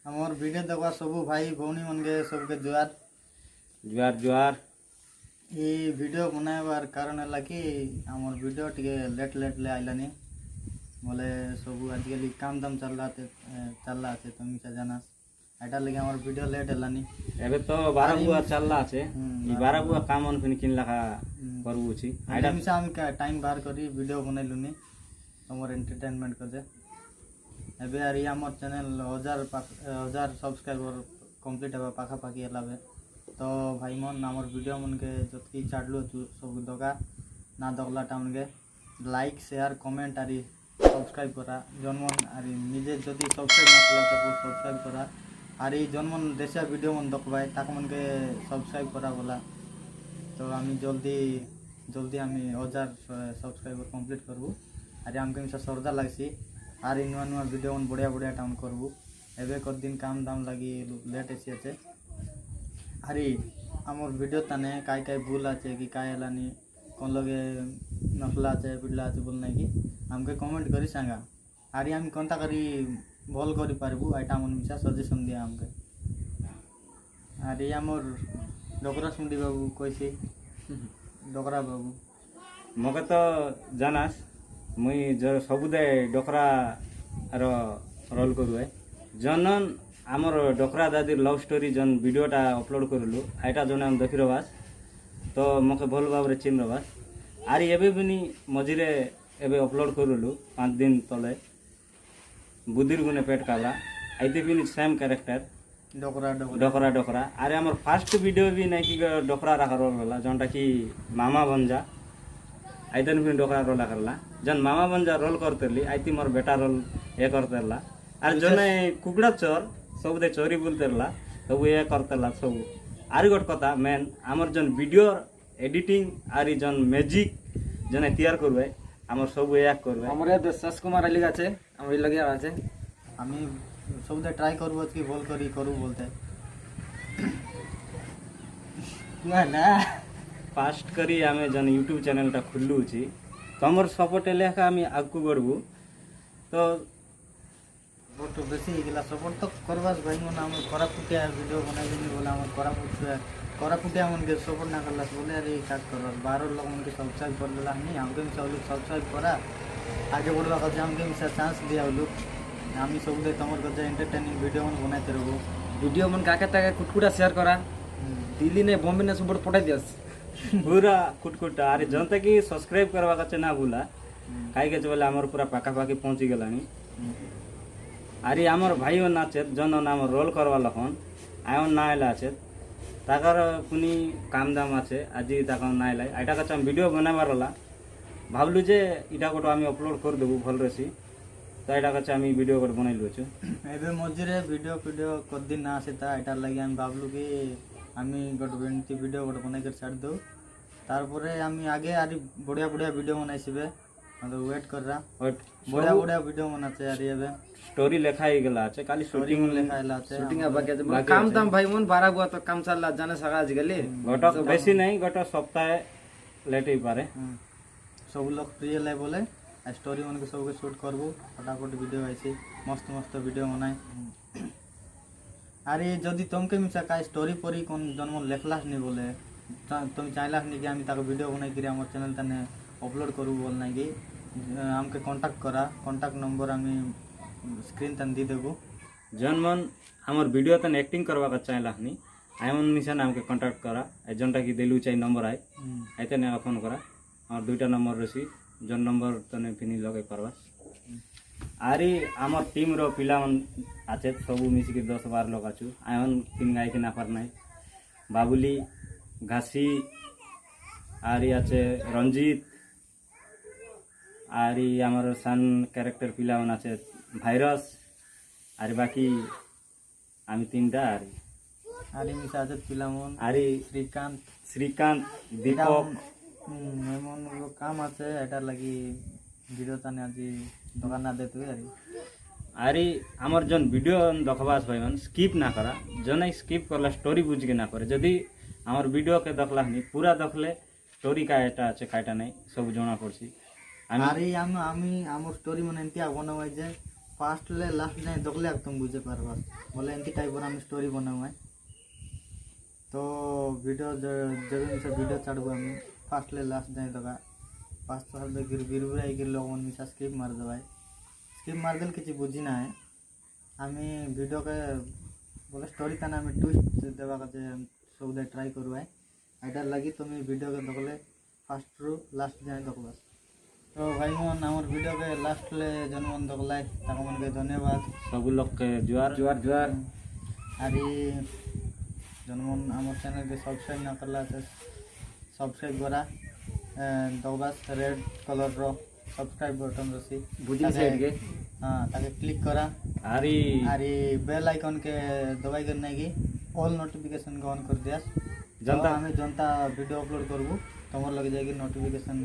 हमर वीडियो देखवा सब भाई भौणी मन के सबके जुआर जुआर जुआर ये वीडियो बनाइबार कारण है कि हमर वीडियो टिके लेट ले आइलानी बोले सब आजकल काम दाम चल रहा है तुम जाना एटा लगे हमर वीडियो लेट हेलानी एबे तो 12 बुआ चल रहा है ई 12 बुआ काम on फिन किन लखा करबु छी आइडा मिसा हम का टाइम बाहर करी वीडियो बनैलुनी हमर एंटरटेनमेंट कर दे एबे यार हमर चैनल 1000 सब्सक्राइबर कंप्लीट हेबा पाखा पाखी हेलाबे तो भाई मन हमर वीडियो मन के जतकी चाडलो सब दगा ना दगला टाउन के लाइक शेयर कमेंट आरी सब्सक्राइब करा जनमन आरी निजे जदी सब्सक्राइब ना कला तो सब्सक्राइब करा आरी जनमन देशा वीडियो मन देखबाय ताक मन के सब्सक्राइब करा बोला तो आमी जल्दी आमी 1000 सब्सक्राइबर कंप्लीट करबू आरी हमके मिसा सरदा लागसी आरी नुआ नुआ वीडियो मन बढ़िया टाउन करबू एबे कर दिन काम दाम लगी लेट एसियाचे अरे आमर वीडियो ताने काय भूल आचे कि काय हलानी कोन लगे नखला आचे पिडला आचे बोल नहीं कि हमके कमेंट करी सांगा अरे हम कोनता करी भल करी पारबू आइटा मन मिसा सजेशन दिया हमके अरे आमर डोकरा सुंडी बाबू कैसे डोकरा बाबू मके तो जानास मुई जो सबुदे डोकरा रो रोल करू है जनन आमर डोकरा दादी लव स्टोरी जन वीडियोटा अपलोड करलु आइटा जने हम देखि रबास तो मके भल भाबरे चिन रबास आरी एबे बिनी मझिरे एबे अपलोड करलु 5 दिन तले बुद्धिर गुने पेट काला आइते बिनी सेम कैरेक्टर डोकरा डोकरा आरे आमर फर्स्ट वीडियो भी नहीं कि डोकरा रखा रोल होला जनटा कि मामा बंजा आइतन बिनी डोकरा रोल करला जन मामा बंजा रोल करतेली आइती मोर बेटा रोल ए करतेला आर जने कुकड़ा चोर सब दे चोरी बोलतेला सब ये करतेला सब आरी गोट कथा मेन आमर जन वीडियो एडिटिंग आरी जन मैजिक जने तैयार करबे आमर सब एक करबे हमरे दस कुमार अली गाছে আমি লাগিয়া আছে আমি सब दे ट्राई करबो कि बोल करी करू बोलते না না फास्ट करी आमे जन यूट्यूब चैनल टा खुल्लू छी तमर सपोर्ट लेखा आमी आगु गड़बू तो बहुत बेसी गेला सपोर्ट तो करबास भाई मन हम कोरापुटिया वीडियो बनाई देनी बोला हम कोरापुटिया मन के सपोर्ट ना करला बोले अरे का कर 12 लोग मन के सब्सक्राइब कर लेला नहीं हमके सब लोग सब्सक्राइब करा आगे बढ़वा का हमके मिसा चांस दिया लोग আমি सब दे तमर का एंटरटेनिंग वीडियो मन बनाते रहबो ভিডিও মন কাকে তাকে কুটকুটা শেয়ার করা দিল্লি নে বম্বে নে সুবট পটাই দিস पूरा कुटकुटा अरे जनता की सब्सक्राइब करवा का ना भूला काई के बोले हमर पूरा पाका पाकी पहुंची गेलानी अरे हमर भाई नाचे जन नाम रोल करवा लखन आयन ना आइला আছে ताकर कुनी काम दाम আছে আজি ताकर ना आइला आइटा का वीडियो बनाबारला भाबलु जे इटा कोटो आमी अपलोड कर देबू भल रसी तो एटा का आमी वीडियो कोट बनाइलु छु एबे मझिरे वीडियो कदिन ना आसेता एटा लागि हम भाबलु कि आमी गोट बेंटी वीडियो गोट बनाई कर छाड़ दो तारपरे आमी आगे आरी बढ़िया वीडियो बनाइसिबे मतलब वेट कर रहा बढ़िया वीडियो बनाते यार एबे स्टोरी लेखा ही गेला আছে खाली शूटिंग लेखा आइला আছে শুটিং বাকি কাম দাম ভাই মন 12 গুয়া তো কাম চাললা জানে সারা আজ গলি গট বেশি नहीं गट सप्ताह लेट ही पारे सब लोग प्रिय ले बोले स्टोरी मन के सब के शूट करबो फटाफट वीडियो आइसे मस्त वीडियो बनाए अरे जदि तुमके मिसा का स्टोरी परी कोन जन्म लेखलास नहीं बोले तुम चाहलास नहीं कि हम ताको वीडियो बनाई कि हमर चैनल तने अपलोड करू बोल नहीं कि हमके कांटेक्ट करा कांटेक्ट नंबर आमी स्क्रीन तन दी देबो जनमन हमर वीडियो तन एक्टिंग करवा का चाहलास नहीं आयमन निशान हमके कांटेक्ट करा एजेंटा की देलु चाहि नंबर आइ आइते ने फोन करा और दुईटा नंबर रसी जन नंबर तने फिनी लगे परवा आरी आमर टीम रो पिला मन आछे सबु मिसी के 10-12 लोग आछु आयन तीन गाय के ना परनाय बाबुली घासी आरी आछे रंजीत आरी आमर सन कैरेक्टर पिला मन आछे भाइरस आरी बाकी आमी तीनटा आरी मिसा आछे पिला मन आरी श्रीकांत दीपक मेमन वो काम আছে এটা লাগি ভিডিও তানে আজি দোকান না দেতে আরি आरी आमर जन वीडियो देखबास भाई मन स्किप ना करा जन स्किप करला स्टोरी बुझ के ना करे जदि आमर वीडियो के देखला नहीं पूरा देखले स्टोरी का एटा আছে কাইটা নাই सब জনা পড়ছি আরে আমি আমার স্টোরি মানে এন্তিয়া বনাবাই যে फास्ट ले लास्ट जाए देखले तुम बुझे पारबा बोले एंती टाइप हम स्टोरी बनाऊ है तो वीडियो जब से वीडियो छाड़बू हम फास्ट ले लास्ट जाए दगा 5 साल दे गिरबिरा गिर लोग मन मिसा स्किप मार दबाई स्किप मार देल किसी बुझी ना है आमी वीडियो के बोले स्टोरी ताना आमी ट्विस्ट देवा के सब दे ट्राई करू है एटार लगी तुम वीडियो के देखले फास्ट रु लास्ट जाए देखबा तो भाई मन आमर वीडियो के लास्ट ले जन मन देखलाई ताको मन के धन्यवाद सब लोग के जुआर जुआर जुआर आरी जन मन आमर चैनल के सब्सक्राइब ना करला तो सब्सक्राइब करा दबास रेड कलर रो सब्सक्राइब बटन रसी बुझी साइड के हां ताके क्लिक करा आरी आरी बेल आइकन के दबाई करने की ऑल नोटिफिकेशन को ऑन कर दिया जनता हमें जनता वीडियो अपलोड करबू तमर लग जाएगी नोटिफिकेशन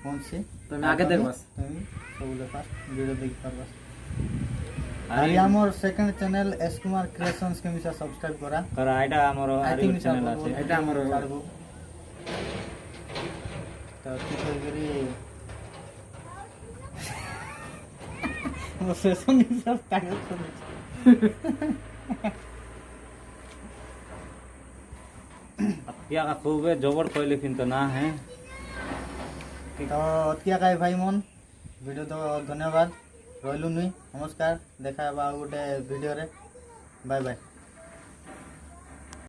कौन से तो मैं आगे देख बस तुम सब ले पास वीडियो देख पर बस आरी आरी हमर second channel S Kumar creations के मिसा सब्सक्राइब करा कर आइटा हमर आरी चैनल আছে এটা আমার तो ठीक है गिरी वो सेशन सब कागज पर क्या का खूब जबर कहले फिन तो ना है तो अतिया काय भाई मन वीडियो तो धन्यवाद रहिलु नुई नमस्कार देखा बा गोटे वीडियो रे बाय बाय।